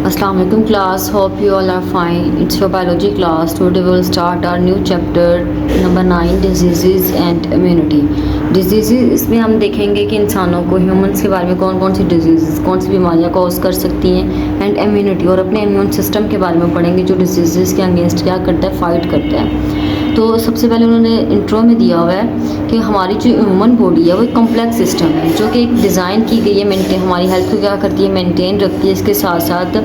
Assalamu alaikum class, hope you all are fine. It's your biology class. Today we will start our new chapter number 9 diseases and immunity. Diseases इसमें हम देखेंगे कि इंसानों को humans के बारे में कौन कौन सी डिजीज़ कौन सी बीमारियां कॉज कर सकती हैं एंड इम्यूनिटी और अपने इम्यून सिस्टम के बारे में पढ़ेंगे जो डिजीज़ के अगेंस्ट क्या करता है, फाइट करता है। तो सबसे पहले उन्होंने इंट्रो में दिया हुआ है कि हमारी जो ह्यूमन बॉडी है वो एक कॉम्प्लेक्स सिस्टम है जो कि एक डिज़ाइन की गई है मेंटेन हमारी हेल्थ को क्या करती है, मेंटेन रखती है। इसके साथ साथ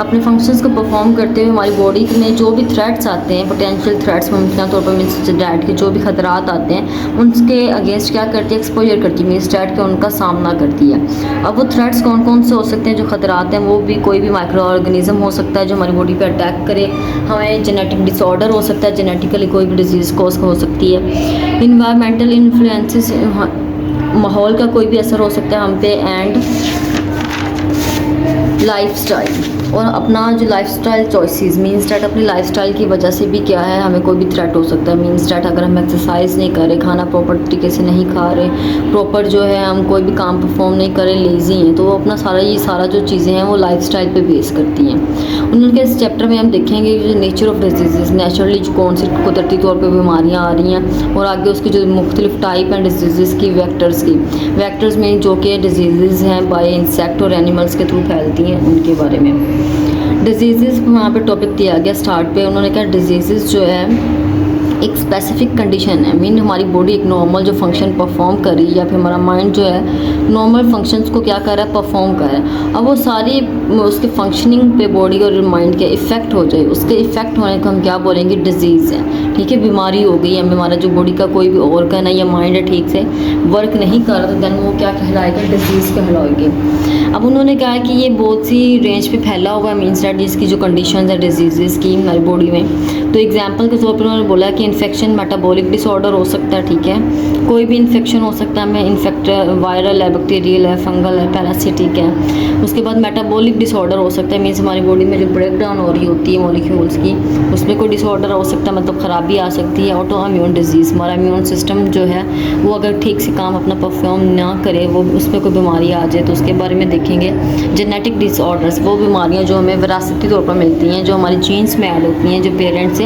अपने फंक्शंस को परफॉर्म करते हुए हमारी बॉडी में जो भी थ्रेट्स आते हैं, पोटेंशियल थ्रेट्स मुमकिन तौर पर मीन्स डैट के जो भी खतरात आते हैं उनके अगेंस्ट क्या करती है, एक्सपोजर करती है, मीन्स डैट के उनका सामना करती है। अब वो थ्रेट्स कौन कौन से हो सकते हैं, जो खतरात हैं वो भी कोई भी माइक्रो ऑर्गेनिज्म हो सकता है जो हमारी बॉडी पर अटैक करे, हमें जेनेटिक डिसऑर्डर हो सकता है, जेनेटिकली कोई भी डिजीज़ कॉज हो सकती है, इन्वायरमेंटल इन्फ्लुएंसेस माहौल का कोई भी असर हो सकता है हम पे, एंड लाइफस्टाइल और अपना जो लाइफस्टाइल चॉइसेस मीन्स डैट अपनी लाइफस्टाइल की वजह से भी क्या है हमें कोई भी थ्रेट हो सकता है। मीन्स डैट अगर हम एक्सरसाइज नहीं कर रहे, खाना प्रॉपर तरीके से नहीं खा रहे, प्रॉपर जो है हम कोई भी काम परफॉर्म नहीं कर रहे, लेज़ी हैं, तो वो अपना सारा जो चीज़ें हैं वो लाइफस्टाइल पे बेस करती हैं। उनके इस चैप्टर में हम देखेंगे कि जो नेचर ऑफ डिजीज़ नेचुरली जो कौन सी कुदरती तौर पर बीमारियाँ आ रही हैं और आगे उसकी जो मुख्तलिफ टाइप हैं डिजीज़ की, वैक्टर्स में जो कि डिजीज़ हैं बाय इंसेक्ट और एनिमल्स के थ्रू फैलती हैं उनके बारे में। डिजीज़ वहाँ पे टॉपिक दिया गया स्टार्ट पे, उन्होंने कहा डिजीज़ जो है एक स्पेसिफिक कंडीशन है, मीन हमारी बॉडी एक नॉर्मल जो फंक्शन परफॉर्म कर रही है या फिर हमारा माइंड जो है नॉर्मल फंक्शंस को क्या कर रहा है, परफॉर्म कर रहा है। अब वो सारी उसके फंक्शनिंग पे बॉडी और माइंड के इफ़ेक्ट हो जाए, उसके इफ़ेक्ट होने को हम क्या बोलेंगे, डिजीज़ है। ठीक है, बीमारी हो गई, हमें हमारा जो बॉडी का कोई भी ऑर्गन है या माइंड है ठीक से वर्क नहीं कर रहा तो देन वो क्या कहलाएगा, डिजीज़ कहलाएगी। अब उन्होंने कहा कि ये बहुत सी रेंज पे फैला हुआ है, मीन्स डैट इसकी जो कंडीशंस है डिजीज़ की हमारी बॉडी में। तो एग्जांपल के तौर पर उन्होंने बोला कि इन्फेक्शन, मेटाबॉलिक डिसऑर्डर हो सकता है। ठीक है, कोई भी इन्फेक्शन हो सकता है, हमें इन्फेक्ट वायरल है, बैक्टीरियल है, फंगल है, पैरासिटिक है। उसके बाद मेटाबॉलिक डिसऑर्डर हो सकता है, मीन्स हमारी बॉडी में जो ब्रेक डाउन हो रही होती है मॉलिक्यूल्स की उसमें कोई डिसऑर्डर हो सकता है, मतलब ख़राबी आ सकती है। ऑटो इम्यून डिजीज़, हमारा इम्यून सिस्टम जो है वो अगर ठीक से काम अपना परफॉर्म ना करे, वो उसमें कोई बीमारी आ जाए तो उसके बारे में देखेंगे। जेनेटिक डिसऑर्डर्स, वो बीमारियां जो हमें विरासती तौर पर मिलती हैं, जो हमारी जीन्स में ऐड होती हैं, जो पेरेंट्स से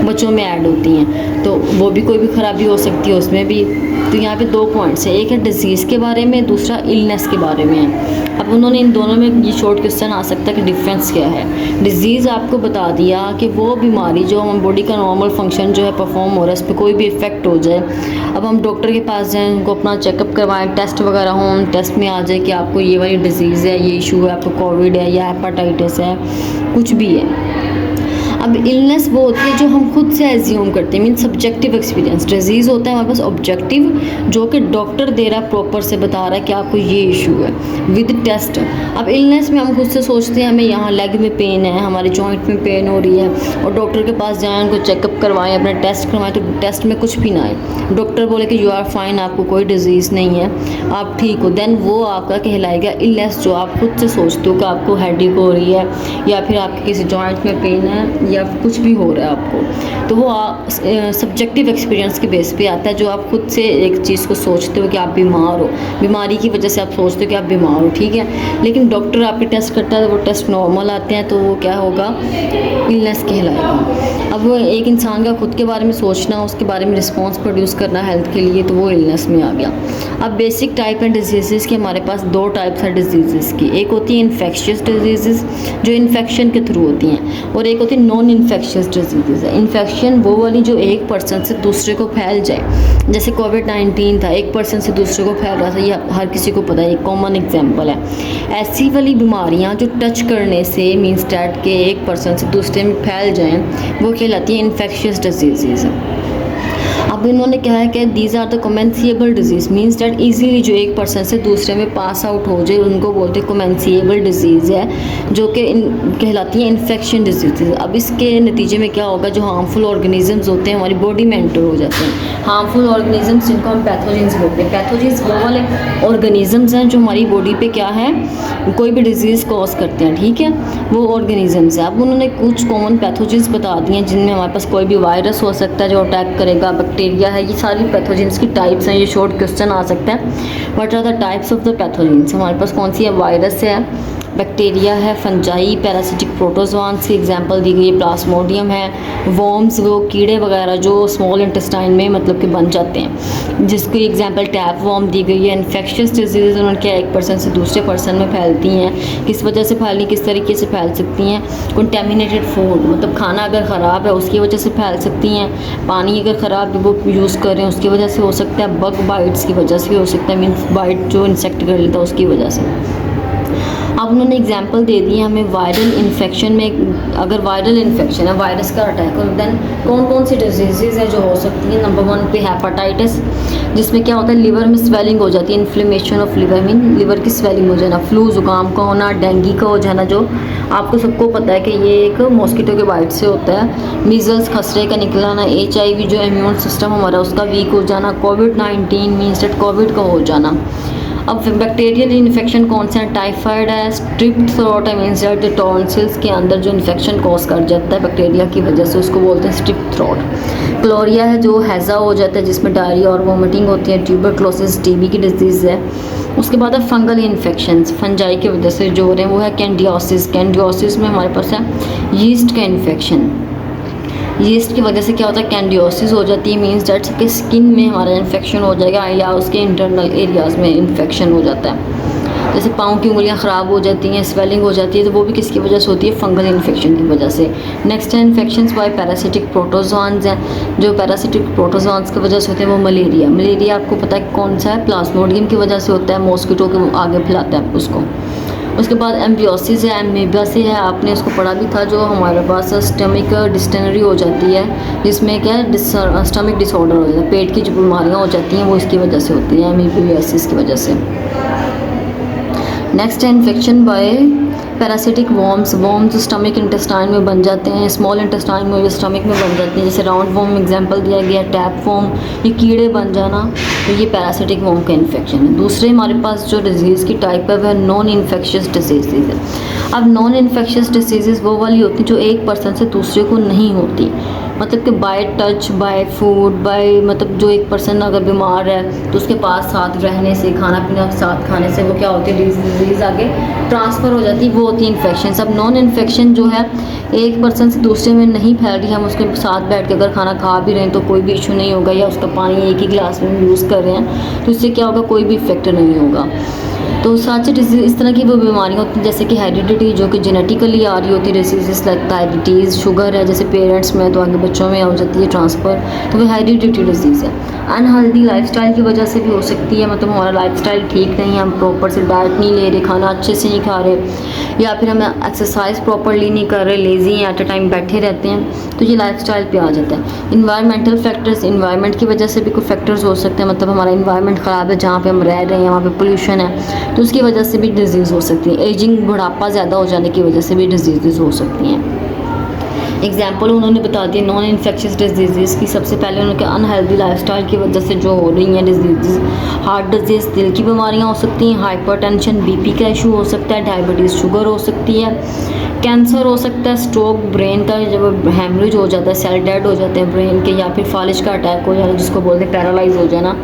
बच्चों में ऐड होती हैं, तो वो भी कोई भी ख़राबी हो सकती है उसमें भी। तो यहाँ पे 2 पॉइंट्स है, एक है डिजीज़ के बारे में, दूसरा इलनेस के बारे में है। अब उन्होंने इन दोनों में ये शॉर्ट क्वेश्चन आ सकता है कि डिफरेंस क्या है। डिजीज़ आपको बता दिया कि वो बीमारी जो हम बॉडी का नॉर्मल फंक्शन जो है परफॉर्म हो रहा है उस पर कोई भी इफेक्ट हो जाए। अब हम डॉक्टर के पास जाएं, उनको अपना चेकअप करवाएं, टेस्ट वगैरह हों, टेस्ट में आ जाए कि आपको ये वाली डिजीज़ है, ये इशू है, आपको कोविड है या हेपाटाइटिस है, कुछ भी है। अब इलनेस वो होती है जो हम खुद से एज्यूम करते हैं, मीन सब्जेक्टिव एक्सपीरियंस। डिजीज़ होता है हमारे पास ऑब्जेक्टिव, जो कि डॉक्टर दे रहा है, प्रॉपर से बता रहा है कि आपको ये इशू है विद टेस्ट। अब इलनेस में हम खुद से सोचते हैं हमें यहाँ लेग में पेन है, हमारे जॉइंट में पेन हो रही है, और डॉक्टर के पास जाएँ, उनको चेकअप करवाएं, अपने टेस्ट करवाएं, तो टेस्ट में कुछ भी ना आए, डॉक्टर बोले कि यू आर फाइन, आपको कोई डिजीज़ नहीं है, आप ठीक हो, देन वो आपका कहलाएगा इलनेस। जो आप खुद से सोचते हो कि आपको हेडेक हो रही है या फिर आपके किसी जॉइंट में पेन है या कुछ भी हो रहा है आपको, तो वो सब्जेक्टिव एक्सपीरियंस के बेस पे आता है। जो आप खुद से एक चीज़ को सोचते हो कि आप बीमार हो, बीमारी की वजह से आप सोचते हो कि आप बीमार हो, ठीक है, लेकिन डॉक्टर आपके टेस्ट करता है, वो टेस्ट नॉर्मल आते हैं, तो वो क्या होगा, इलनेस कहलाएगा। अब वो एक इंसान का खुद के बारे में सोचना, उसके बारे में रिस्पॉन्स प्रोड्यूस करना हेल्थ के लिए, तो वो इलनेस में आ गया। अब बेसिक टाइप है डिजीज़ के, हमारे पास 2 टाइप्स हैं डिजीज़ की। एक होती है इन्फेक्शियस डिजीज़ जो इन्फेक्शन के थ्रू होती हैं, और एक होती है नॉन इन्फेक्शियस डिजीज़ है। इन्फेक्शन वो वाली जो एक पर्सन से दूसरे को फैल जाए, जैसे कोविड-19 था, एक पर्सन से दूसरे को फैल रहा था, ये हर किसी को पता है, एक कॉमन एग्जांपल है। ऐसी वाली बीमारियां जो टच करने से मीन्स डैट के एक पर्सन से दूसरे में फैल जाएं, वो कहलाती है इन्फेक्शियस डिजीज़। अब इन्होंने कहा है कि these are the communicable disease, means that easily जो एक पर्सन से दूसरे में पास आउट हो जाए उनको बोलते हैं कमेंसिएबल डिजीज़ है, जो कि कहलाती है इन्फेक्शन डिजीज़। अब इसके नतीजे में क्या होगा, जो हार्मफुल ऑर्गेनिजम्स होते हैं हमारी बॉडी में एंटर हो जाते हैं। हार्मफुल ऑर्गेनिजम्स जिनको हम पैथोजेंस बोलते हैं, पैथोजेंस वो वाले ऑर्गेनिजम्स हैं जो हमारी बॉडी पे क्या है, कोई भी डिजीज़ कॉज करते हैं, ठीक है, वो ऑर्गेनिजम्स हैं। अब उन्होंने कुछ कॉमन पैथोजेंस बता दिए हैं जिनमें हमारे पास कोई भी वायरस हो सकता है जो अटैक करेगा, बैक्टीरिया बैक्टीरिया है, ये सारी पैथोजेंस की टाइप्स हैं। ये शॉर्ट क्वेश्चन आ सकता है। What are the types of the pathogens? हमारे पास कौन सी है? वायरस है, बैक्टीरिया है, फंजाई, पैरासिटिक प्रोटोजोआंस की एग्जांपल दी गई है, प्लाज्मोडियम है, वॉर्म्स वो कीड़े वगैरह जो स्मॉल इंटेस्टाइन में मतलब कि बन जाते हैं, जिसकी एग्जांपल टैप वॉर्म दी गई है। इन्फेक्शियस डिजीज़ उनके एक पर्सन से दूसरे पर्सन में फैलती हैं, किस वजह से फैलनी, किस तरीके से फैल सकती हैं? कंटेमिनेटेड फूड, मतलब खाना अगर ख़राब है उसकी वजह से फैल सकती हैं। पानी अगर ख़राब है वो यूज़ कर रहे हैं उसकी वजह से हो सकता है। बग बाइट्स की वजह से भी हो सकता है, मीन्स बाइट जो इंसेक्ट कर लेता है उसकी वजह से। अब उन्होंने एग्जांपल दे दी है हमें वायरल इन्फेक्शन में। अगर वायरल इन्फेक्शन है, वायरस का अटैक हो, देन कौन कौन सी डिजीज़ है जो हो सकती है? नंबर 1 पे हेपेटाइटिस, जिसमें क्या होता है लिवर में स्वेलिंग हो जाती है, inflammation of liver, mean liver की स्वेलिंग हो जाना। फ्लू ज़ुकाम का होना, डेंगू का हो जाना, जो आपको सबको पता है कि ये एक मॉस्किटो के बाइट से होता है। मीज़ल्स खसरे का निकलाना, HIV जो इम्यून सिस्टम हमारा उसका वीक हो जाना। कोविड-19 मीन्स दैट कोविड का हो जाना। अब बैक्टीरियल इन्फेक्शन कौन सा है? टाइफाइड है, स्ट्रिप थ्रोट है, मीन्स दैट द टॉन्सिल्स के अंदर जो इन्फेक्शन कॉज कर जाता है बैक्टीरिया की वजह से, उसको बोलते हैं स्ट्रिप थ्रोट। क्लोरिया है जो हैज़ा हो जाता है, जिसमें डायरिया और वोमिटिंग होती है। ट्यूबरक्लोसिस TB की डिजीज़ है। उसके बाद है फंगल इन्फेक्शंस, फंजाई की वजह से जो हो रहे हैं, वो है कैंडियोसिस। कैंडियोसिस में हमारे पास है यीस्ट का इन्फेक्शन। यीस्ट की वजह से क्या होता है? कैंडियोसिस हो जाती है, मीन्स डेट कि स्किन में हमारा इन्फेक्शन हो जाएगा या उसके इंटरनल एरियाज़ में इन्फेक्शन हो जाता है। जैसे पाँव की उंगलियां ख़राब हो जाती हैं, स्वेलिंग हो जाती है, तो वो भी किसकी वजह से होती है? फंगल इन्फेक्शन की वजह से। नेक्स्ट है इन्फेक्शंस बाय पैरासिटिक प्रोटोजोआंस हैं, जो पैरासिटिक प्रोटोजोआंस की वजह से होते हैं वो मलेरिया। मलेरिया आपको पता है कौन सा है? प्लाज्मोडियम की वजह से होता है, मॉस्किटो के आगे फैलाता है उसको। उसके बाद एम्बियोसिस है, एमीबा से है, आपने उसको पढ़ा भी था, जो हमारे पास स्टमक डिस्टेनरी हो जाती है, जिसमें क्या है स्टमक डिसऑर्डर हो जाता है, पेट की जो बीमारियाँ हो जाती हैं वो इसकी वजह से होती हैं, एमीबियोसिस की वजह से। नेक्स्ट है infection by parasitic worms. Worms stomach intestine में बन जाते हैं, स्मॉल इंटेस्टाइन में, स्टमक में बन जाते हैं। जैसे राउंड वॉर्म एग्जांपल दिया गया, टैप वॉर्म, ये कीड़े बन जाना, तो ये पैरासिटिक वॉर्म का इन्फेक्शन है। दूसरे हमारे पास जो डिजीज़ की टाइप है वह नॉन इन्फेक्शियस डिजीज़ है। अब नॉन इन्फेक्शियस डिजीज़ वो वाली होती जो एक पर्सन से दूसरे को नहीं होती, मतलब कि by touch, by food, by मतलब जो एक पर्सन अगर बीमार है तो उसके पास साथ रहने से, खाना पीना साथ खाने से वो क्या होती है? डिजीज़ आगे ट्रांसफ़र हो जाती है, वो होती है इन्फेक्शन। अब नॉन इन्फेक्शन जो है एक पर्सन से दूसरे में नहीं फैल रही, हम उसके साथ बैठ के अगर खाना खा भी रहे हैं तो कोई भी इशू नहीं होगा, या उसका पानी एक ही गिलास में यूज़ कर रहे हैं तो इससे क्या होगा? कोई भी इफेक्ट नहीं होगा। तो साथ ही इस तरह की वो बीमारियाँ होती हैं जैसे कि हेरिडिटी, जो कि जेनेटिकली आ रही होती है, डिसीज़ लाइक डायबिटीज़, शुगर है, जैसे पेरेंट्स में तो आगे बच्चों में हो जाती है ट्रांसफ़र, तो वो हेरिडिटी डिजीज़ है। अनहेल्दी लाइफस्टाइल की वजह से भी हो सकती है, मतलब हमारा लाइफस्टाइल ठीक नहीं है, हम प्रॉपर से डाइट नहीं ले रहे, खाना अच्छे से नहीं खा रहे, या फिर हम एक्सरसाइज प्रॉपरली नहीं कर रहे, लेज़ी हैं, एट अ टाइम बैठे रहते हैं, तो ये लाइफस्टाइल पे आ जाता है। इन्वायरमेंटल फैक्टर्स, इन्वायरमेंट की वजह से भी कोई फैक्टर्स हो सकते हैं, मतलब हमारा इन्वायरमेंट ख़राब है, जहाँ पे हम रह रहे हैं वहाँ पे पोल्यूशन है, तो उसकी वजह से भी डिजीज़ हो सकती है। एजिंग, बुढ़ापा ज़्यादा हो जाने की वजह से भी डिजीज़ हो सकती हैं। एग्जाम्पल उन्होंने बता दिया नॉन इन्फेक्शियस डिजीज़ की। सबसे पहले उन्होंने अनहेल्दी लाइफस्टाइल की वजह से जो हो रही हैं डिजीज़, हार्ट डिजीज़, दिल की बीमारियां हो सकती हैं, हाइपरटेंशन, BP का इशू हो सकता है, डायबिटीज़, शुगर हो सकती है, कैंसर हो सकता है, स्ट्रोक, ब्रेन का जब हेमरेज हो जाता है, सेल डेड हो जाते हैं ब्रेन के, या फिर फालिज का अटैक हो जाना जिसको बोलते हैं पैरालाइज हो जाना,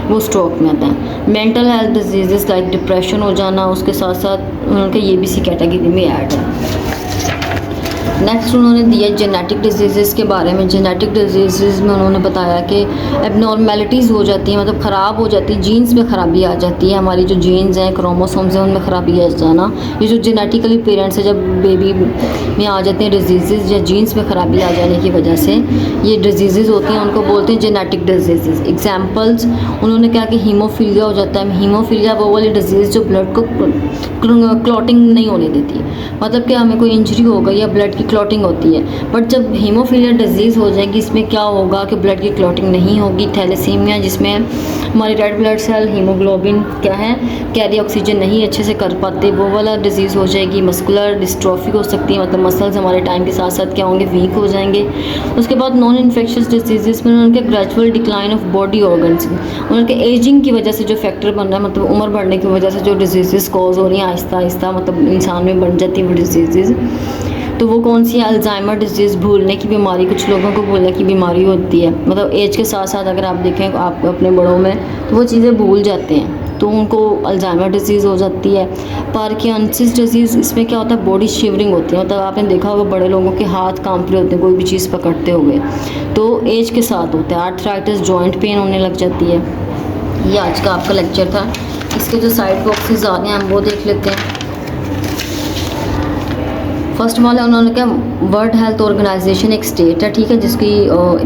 वो स्ट्रोक में आता है। Mental health disease like depression हो जाना, उसके साथ साथ उनके ये भी सी कैटेगरी में ऐड है। नेक्स्ट उन्होंने दिया जेनेटिक डिजीज़ के बारे में। जेनेटिक डिजीज़ में उन्होंने बताया कि एबनॉर्मेलिटीज़ हो जाती हैं, मतलब ख़राब हो जाती है, जीन्स में ख़राबी आ जाती है, हमारी जो जीन्स हैं, क्रोमोसोम्स हैं, उनमें ख़राबी आ जाना, ये जो जेनेटिकली पेरेंट्स से जब बेबी में आ जाते हैं डिजीज़ या जीन्स में ख़राबी आ जाने की वजह से ये डिजीज़ होती हैं, उनको बोलते हैं जेनेटिक डिजीज़। एग्जाम्पल्स उन्होंने कहा कि हीमोफीलिया हो जाता है। हीमोफीलिया वो वाली डिजीज़ जो ब्लड को क्लॉटिंग नहीं होने देती, मतलब कि हमें कोई इंजरी हो गई या ब्लड की क्लॉटिंग होती है, बट जब हीमोफीलिया डिजीज़ हो जाएगी इसमें क्या होगा कि ब्लड की क्लॉटिंग नहीं होगी। थैलेसीमिया, जिसमें हमारे रेड ब्लड सेल हीमोग्लोबिन क्या है कैरी ऑक्सीजन नहीं अच्छे से कर पाते, वो वाला डिजीज़ हो जाएगी। मस्कुलर डिस्ट्रॉफी हो सकती है, मतलब मसल्स हमारे टाइम के साथ साथ क्या होंगे? वीक हो जाएंगे। उसके बाद नॉन इन्फेक्शियस डिजीज़ में उनके gradual decline of body organs, उनके एजिंग की वजह से जो फैक्टर बन रहा है, मतलब उम्र बढ़ने की वजह से जो डिजीज़ कॉज हो रही हैं आहिस्ता आहिस्ता, मतलब इंसान में बन जाती है वो डिजीज़। तो वो कौन सी है? अल्जाइमर डिजीज़, भूलने की बीमारी। कुछ लोगों को भूलने की बीमारी होती है, मतलब एज के साथ साथ अगर आप देखें आप अपने बड़ों में तो वो चीज़ें भूल जाते हैं, तो उनको अल्जाइमर डिजीज़ हो जाती है। पार्किंसंस डिजीज़, इसमें क्या होता है? बॉडी शिवरिंग होती है, मतलब आपने देखा होगा बड़े लोगों के हाथ कांप रहे होते हैं कोई भी चीज़ पकड़ते हुए, तो एज के साथ होता है। आर्थराइटिस, जॉइंट पेन होने लग जाती है। ये आज का आपका लेक्चर था। इसके जो साइड बॉक्सेस आ रहे हैं हम वो देख लेते हैं। फर्स्ट वाला उन्होंने क्या, वर्ल्ड हेल्थ ऑर्गेनाइजेशन एक स्टेट है, ठीक है, जिसकी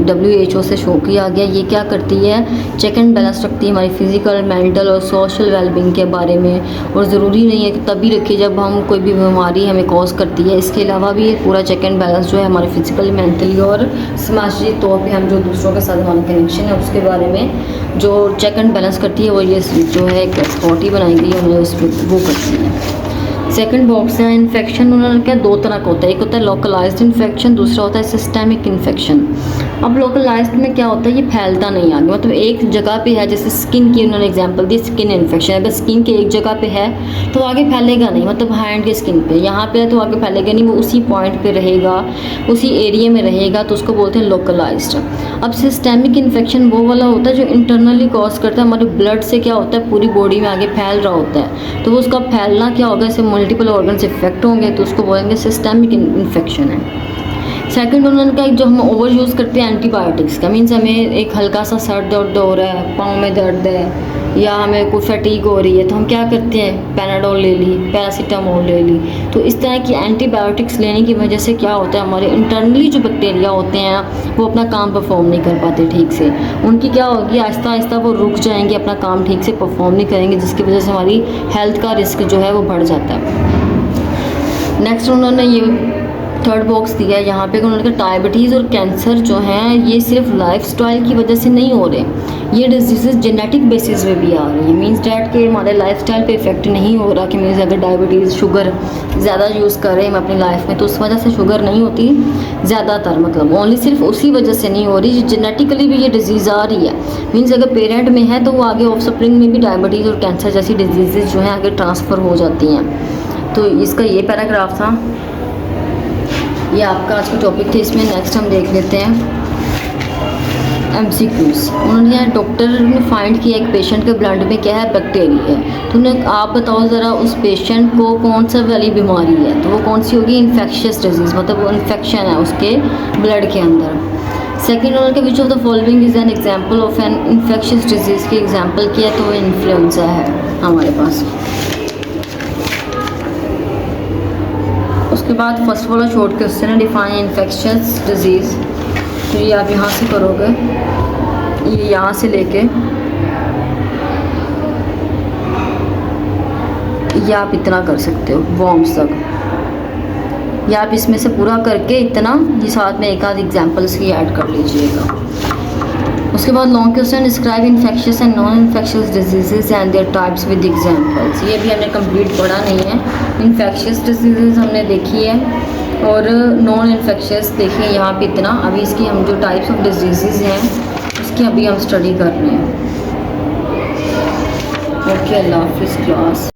WHO से शो किया गया। ये क्या करती है? चेक एंड बैलेंस रखती है हमारी फिजिकल, मेंटल और सोशल वेलबींग के बारे में। और ज़रूरी नहीं है कि तभी रखी जब हम कोई भी बीमारी हमें कॉज करती है, इसके अलावा भी ये पूरा चेक एंड बैलेंस जो है हमारे फिजिकली, मेंटली और समाजी तौर पर हम जो दूसरों के साथ हमारा कनेक्शन है उसके बारे में जो चेक एंड बैलेंस करती है, वो ये जो है एक अथॉरिटी बनाई गई है उन्हें, उस पर वो करती है। सेकंड बॉक्स है इन्फेक्शन। उन्होंने क्या, दो तरह का होता है, एक होता है लोकलाइज्ड इन्फेक्शन, दूसरा होता है सिस्टेमिक इन्फेक्शन। अब लोकलाइज्ड में क्या होता है? ये फैलता नहीं आगे, मतलब एक जगह पे है, जैसे स्किन की उन्होंने एग्जांपल दी, स्किन इन्फेक्शन। अगर स्किन के एक जगह पे है तो आगे फैलेगा नहीं, मतलब हैंड के स्किन पे यहाँ पे है तो आगे फैलेगा नहीं, वो उसी पॉइंट पे रहेगा, उसी एरिया में रहेगा, तो उसको बोलते हैं लोकलाइज्ड। अब सिस्टेमिक इन्फेक्शन वो वाला होता है जो इंटरनली कॉज करता है, हमारे ब्लड से क्या होता है पूरी बॉडी में आगे फैल रहा होता है, तो वो उसका फैलना क्या होगा, इससे मल्टीपल ऑर्गन्स इफेक्ट होंगे, तो उसको बोलेंगे सिस्टेमिक इन्फेक्शन है। सेकंड उन्होंने कहा जो हम ओवर यूज़ करते हैं एंटीबायोटिक्स का, मीन्स हमें एक हल्का सा सर दर्द हो रहा है, पाँव में दर्द है या हमें कोई फटीग हो रही है, तो हम क्या करते हैं? पैराडोल ले ली, पैरासीटामोल ले ली। तो इस तरह की एंटीबायोटिक्स लेने की वजह से क्या होता है, हमारे इंटरनली जो बैक्टीरिया होते हैं वो अपना काम परफॉर्म नहीं कर पाते ठीक से, उनकी क्या होगी, आहिस्ता आहिस्ता वो रुक जाएंगे, अपना काम ठीक से परफॉर्म नहीं करेंगे, जिसकी वजह से हमारी हेल्थ का रिस्क जो है वो बढ़ जाता है। नेक्स्ट उन्होंने ये थर्ड बॉक्स दिया है, यहाँ पे उन्होंने कहा डायबिटीज़ और कैंसर जो हैं ये सिर्फ लाइफस्टाइल की वजह से नहीं हो रहे, ये डिजीज़ जेनेटिक बेसिस पे भी आ रही है। मींस डैट के हमारे लाइफस्टाइल पे इफेक्ट नहीं हो रहा कि मीन्स अगर डायबिटीज़, शुगर ज़्यादा यूज़ कर रहे हैं हम अपनी लाइफ में तो उस वजह से शुगर नहीं होती ज़्यादातर, मतलब ओनली सिर्फ उसी वजह से नहीं हो रही, जेनेटिकली भी ये डिजीज़ आ रही है। मीन्स अगर पेरेंट में है तो वो आगे ऑफ स्प्रिंग में भी डायबिटीज़ और कैंसर जैसी डिजीज़ जो हैं आगे ट्रांसफ़र हो जाती हैं। तो इसका ये पैराग्राफ था, ये आपका आज का टॉपिक थे। इसमें नेक्स्ट हम देख लेते हैं MCQs। उन्होंने यहाँ डॉक्टर ने फाइंड किया एक पेशेंट के ब्लड में क्या है, बैक्टीरिया है, तो उन्हें आप बताओ ज़रा उस पेशेंट को कौन सा वाली बीमारी है, तो वो कौन सी होगी, इन्फेक्शियस डिजीज़, मतलब वो इन्फेक्शन है उसके ब्लड के अंदर। सेकेंड उन्होंने कहा which of the following is an example of an infectious disease की एग्जाम्पल किया, तो वो इन्फ्लुएंजा है हमारे पास। उसके बाद फर्स्ट वाला शॉर्ट क्वेश्चन है, डिफाइन इन्फेक्शियस डिजीज़, तो ये आप यहाँ से करोगे, ये यहाँ से लेके ये आप इतना कर सकते हो वॉर्म्स तक, या आप इसमें से पूरा करके इतना ये साथ में एक आध एग्जाम्पल्स की ऐड कर लीजिएगा। उसके बाद long question, describe infectious and non infectious diseases and there types with examples. ये भी हमने कंप्लीट पढ़ा नहीं है। इन्फेक्शियस डिजीजेज हमने देखी है और नॉन इन्फेक्शियस देखिए यहाँ पे इतना। अभी इसकी हम जो टाइप्स ऑफ डिजीजेज हैं उसकी अभी हम स्टडी कर रहे हैं। ओके, अल्लाह हाफिज़ क्लास।